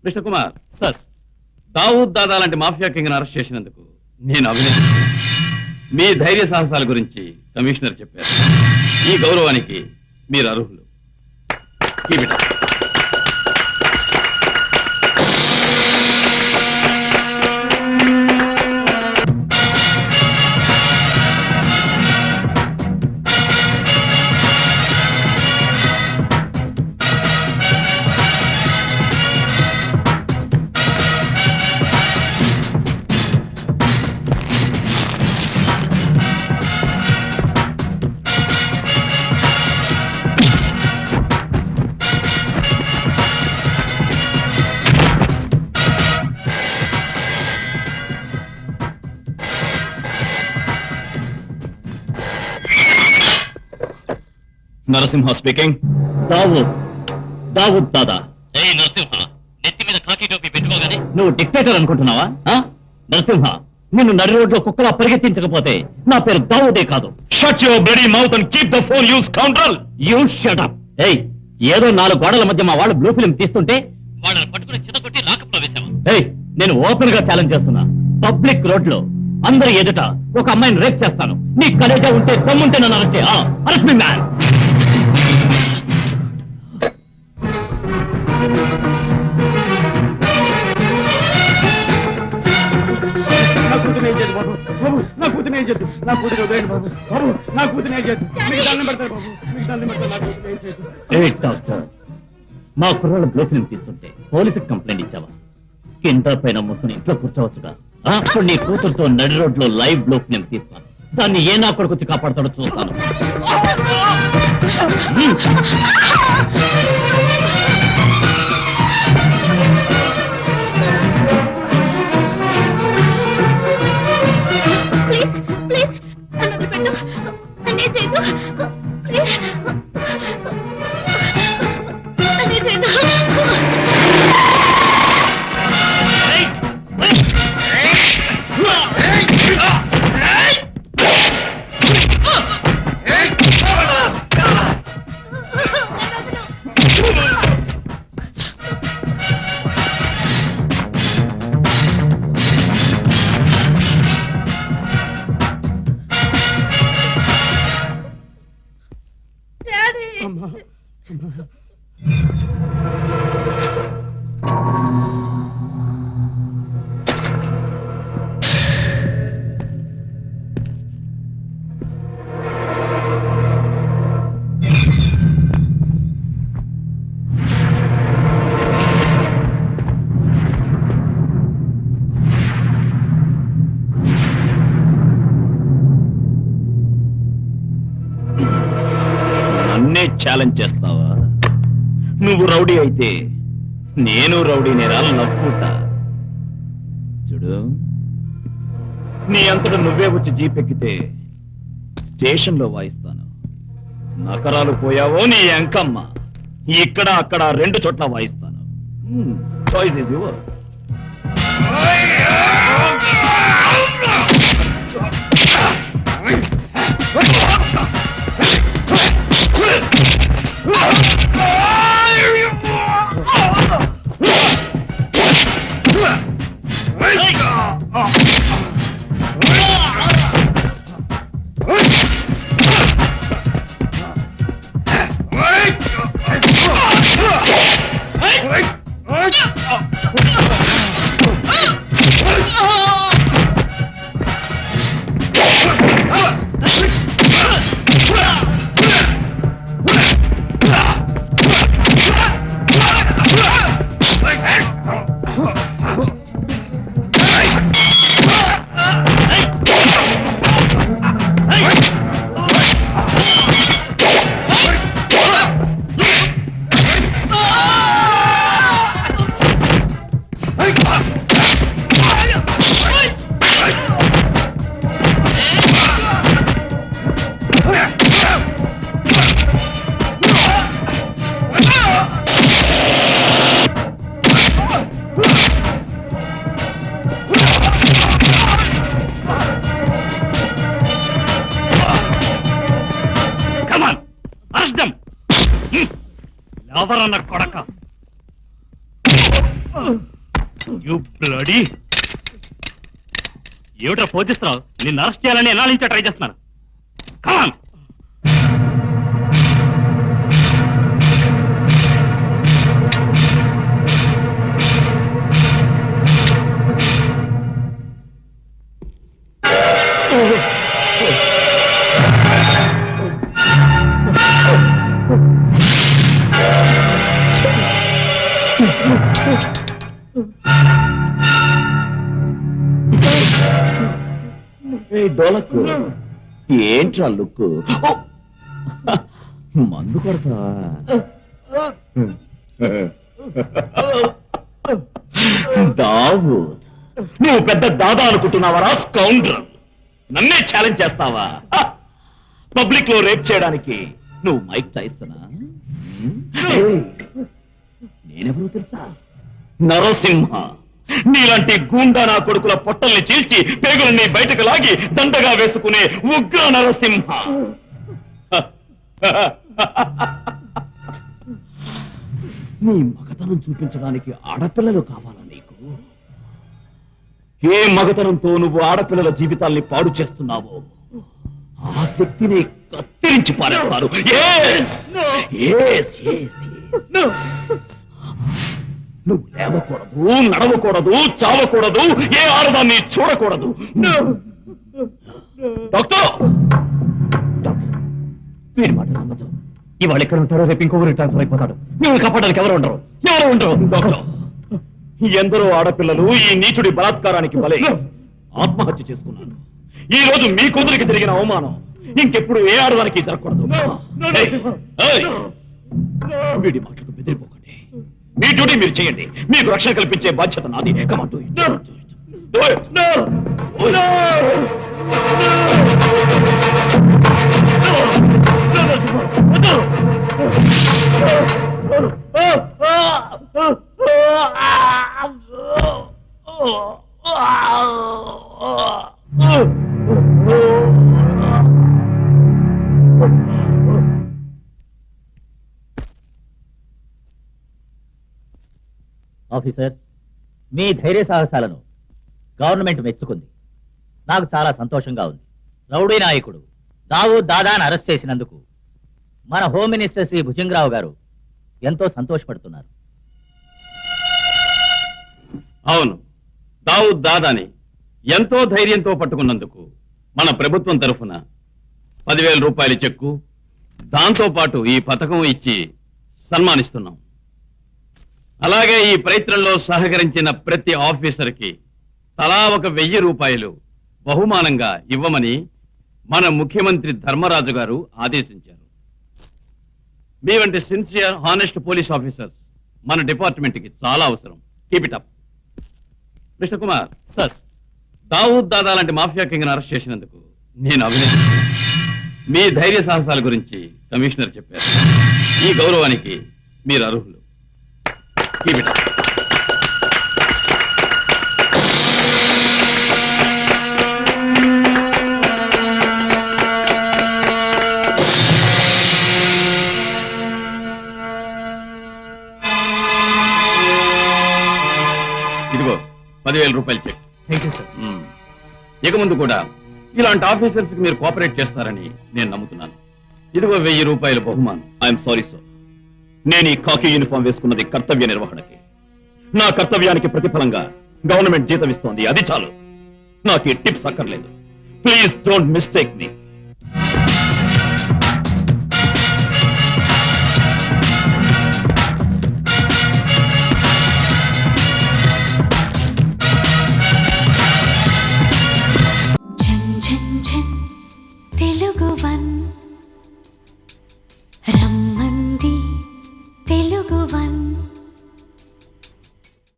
Mister Kumar sir, Dawood దాదా లాంటి mafia king arrest చేసినందుకు నేను అభినందిస్తున్నాను. మీ ధైర్య సాహసాల గురించి కమిషనర్ చెప్పారు. ఈ గౌరవానికి మీరు అర్హులు. నరసింహ స్పీకింగ్. దావూద్ దాదా. నరసింహ, నెత్తి మీద కాకి టోపీ పెట్టుకోగానే నువ్వు డిక్టేటర్ అనుకుంటున్నావా? నరసింహ, నిన్ను నడి రోడ్లో కుక్కలా పరిగెత్తించకపోతే నా పేరు దావూదే కాదు. Shut your bloody mouth and keep the phone use counter. You shut up. ఏదో 4 గోడల మధ్య మా వాళ్ళు బ్లూ ఫిల్మ్ తీస్తుంటే వాళ్ళని పట్టుకుని చితకొట్టి రాకప్లో వేశావా? నేను ఓపెన్ గా ఛాలెంజ్ చేస్తున్నా. పబ్లిక్ రోడ్ లో అందరి ఎదుట ఒక అమ్మాయిని రేప్ చేస్తాను. నీ కలేజా ఉంటే దమ్ముంటే నన్ను అరెస్ట్ మీ మ్యాన్. మా కుర్రాళ్ళు బ్లూ ఫిల్మ్ తీస్తుంటే పోలీసుకి కంప్లైంట్ ఇచ్చావా? కింద పైన ముసుకుని ఇంట్లో కూర్చోవచ్చుగా. అప్పుడు నీ కూతురుతో నడి రోడ్లో లైవ్ బ్లూ ఫిల్మ్ తీస్తాను. దాన్ని ఏ నా కొడుకు వచ్చి కాపాడతాడో చూస్తాను. ఛాలెంజ్ చేస్తావా? నువ్వు రౌడీ అయితే నేను రౌడీ నేరాలు నవ్వుకుంటా. చూడు, నీ అంతటా నువ్వే వచ్చి జీప్ ఎక్కితే స్టేషన్ లో వాయిస్తాను. నకరాలు పోయావో నీ అంకమ్మ ఇక్కడ అక్కడ 2 చోట్ల వాయిస్తాను. Choice is yours. ఎవరన్న కొడక యు బ్లడీ ఏమిట్రా పోజిస్తున్నావు? నిన్ను అరెస్ట్ చేయాలని ఎన్నాళ్ళ నుంచో ట్రై చేస్తున్నాను. కమాన్. డోలకు ఏంట్రా లుక్కు? మందు కొడతా? దావూద్, నువ్వు పెద్ద దాదా అనుకుంటున్నావరా స్కౌండ్రల్? నన్నే ఛాలెంజ్ చేస్తావా? పబ్లిక్ లో రేప్ చేయడానికి నువ్వు మైక్ టైసనా? నేనెవరో తెలుసా? నరసింహ. నీలాంటి గూండా నా కొడుకుల పొట్టల్ని చీల్చి పేగుల్ని బయటకు లాగి దండగా వేసుకునే ఉగ్ర నరసింహ. నీ మగతనం చూపించడానికి ఆడపిల్లలు కావాలా నీకు? ఏ మగతనంతో నువ్వు ఆడపిల్లల జీవితాల్ని పాడు చేస్తున్నావో ఆ శక్తిని కత్తిరించి పారేస్తారు. నువ్వు లేవకూడదు, నడవకూడదు, చావకూడదు, ఏ ఆడదాన్ని చూడకూడదు. డాక్టర్, వీడి మాట నమ్మదు. ఇవాళ ఎక్కడ ఉంటారో రేపు ఇంకొకరు ట్రాన్స్ఫర్ అయిపోతాడు. నువ్వు కాపాడడానికి ఎవరు ఉండరు. డాక్టర్, ఎందరో ఆడపిల్లలు ఈ నీచుడి బలాత్కారానికి బలై ఆత్మహత్య చేసుకున్నాను. ఈ రోజు మీ కూతురికి జరిగిన అవమానం ఇంకెప్పుడు ఏ ఆడదానికి జరగకూడదు. వీడి మాటలకు బెదిరిపోకండి. మీ డ్యూటీ మీరు చేయండి. మీకు రక్షణ కల్పించే బాధ్యత నాది. కమాండ్. ఆఫీసర్స్, మీ ధైర్య సాహసాలను గవర్నమెంట్ మెచ్చుకుంది. నాకు చాలా సంతోషంగా ఉంది. రౌడీ నాయకుడు దావూద్ దాదాను అరెస్ట్ చేసినందుకు మన హోమ్ మినిస్టర్ శ్రీ భుజంగరావు గారు ఎంతో సంతోషపడుతున్నారు. అవును, దావూద్ దాదాని ఎంతో ధైర్యంతో పట్టుకున్నందుకు మన ప్రభుత్వం తరఫున 10,000 రూపాయల చెక్కు, దాంతో పాటు ఈ పథకం ఇచ్చి సన్మానిస్తున్నాం. అలాగే ఈ ప్రయత్నంలో సహకరించిన ప్రతి ఆఫీసర్కి తలా 1,000 రూపాయలు బహుమానంగా ఇవ్వమని మన ముఖ్యమంత్రి ధర్మరాజు గారు ఆదేశించారు. మీ వంటి సిన్సియర్ హానెస్ట్ పోలీస్ ఆఫీసర్స్ మన డిపార్ట్మెంట్కి చాలా అవసరం. Keep it up. Mister Kumar sir, Dawood దాదా లాంటి మాఫియా కింగ్ అరెస్ట్ చేసినందుకు నేను అభినందిస్తున్నాను. మీ ధైర్య సాహసాల గురించి కమిషనర్ చెప్పారు. ఈ గౌరవానికి మీరు అర్హులు. Keep it up. ఇదిగో 10,000 రూపాయలు చెక్. Thank you sir. ఇక ముందు కూడా ఇలాంటి ఆఫీసర్స్ కి మీరు కోఆపరేట్ చేస్తారని నేను నమ్ముతున్నాను. ఇదిగో 1,000 రూపాయల బహుమానం. ఐఎమ్ సారీ సార్, నేను ఈ కాకి యూనిఫామ్ వేసుకున్నది కర్తవ్య నిర్వహణకి. నా కర్తవ్యానికి ప్రతిఫలంగా గవర్నమెంట్ జీతం ఇస్తోంది, అది చాలు. నాకు ఈ టిప్స్ అక్కర్లేదు. Please don't mistake me.